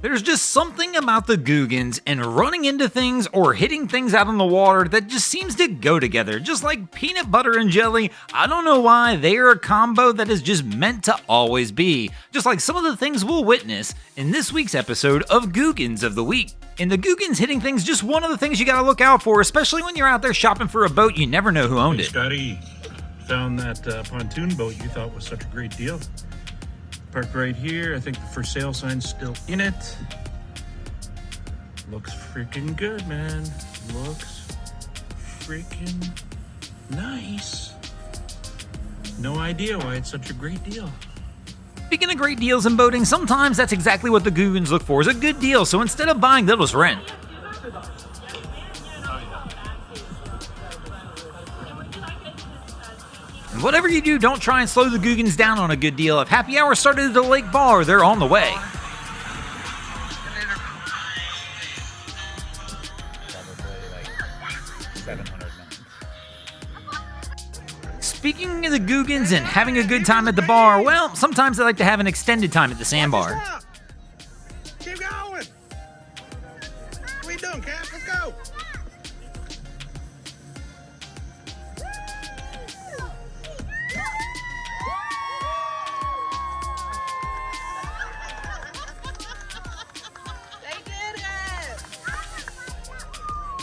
There's just something about the Googans and running into things or hitting things out on the water that just seems to go together, just like peanut butter and jelly. I don't know why, they are a combo that is just meant to always be, just like some of the things we'll witness in this week's episode of Googans of the Week. And the Googans hitting things, just one of the things you gotta look out for, especially when you're out there shopping for a boat, you never know who owned it. Scotty, found that pontoon boat you thought was such a great deal. Parked right here. I think the for sale sign's still in it. Looks freaking good, man. Looks freaking nice. No idea why it's such a great deal. Speaking of great deals in boating, sometimes that's exactly what the Googans look for, is a good deal, so instead of buying, they'll just rent. And whatever you do, don't try and slow the Googans down on a good deal. If happy hour started at the lake bar, they're on the way. Speaking of the Googans and having a good time at the bar, well, sometimes they like to have an extended time at the sandbar. Keep going! What are you doing, Cap? Let's go!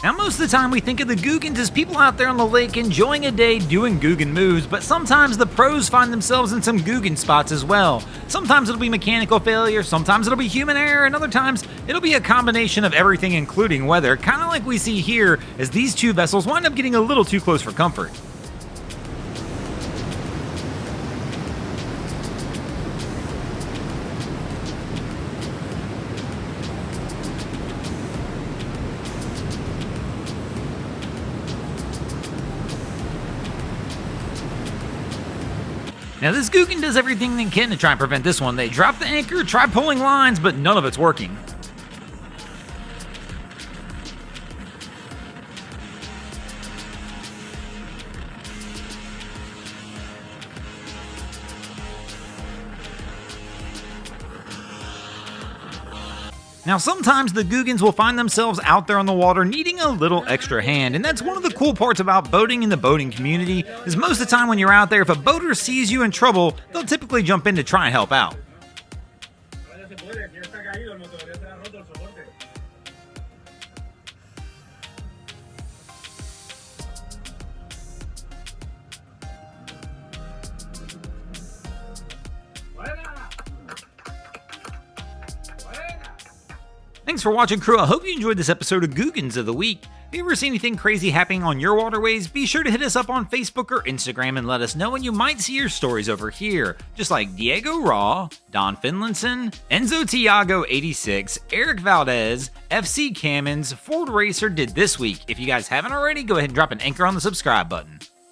Now, most of the time we think of the Googans as people out there on the lake enjoying a day doing Googan moves, but sometimes the pros find themselves in some Googan spots as well. Sometimes it'll be mechanical failure, sometimes it'll be human error, and other times it'll be a combination of everything including weather, kind of like we see here as these two vessels wind up getting a little too close for comfort. Now this Googan does everything they can to try and prevent this one. They drop the anchor, try pulling lines, but none of it's working. Now sometimes the Googans will find themselves out there on the water needing a little extra hand, and that's one of the cool parts about boating in the boating community, is most of the time when you're out there, if a boater sees you in trouble, they'll typically jump in to try and help out. Thanks for watching, crew. I hope you enjoyed this episode of Googans of the Week. If you ever see anything crazy happening on your waterways, be sure to hit us up on Facebook or Instagram and let us know, and you might see your stories over here. Just like Diego Raw, Don Finlinson, Enzo Tiago 86, Eric Valdez, FC Cammons, Ford Racer did this week. If you guys haven't already, go ahead and drop an anchor on the subscribe button.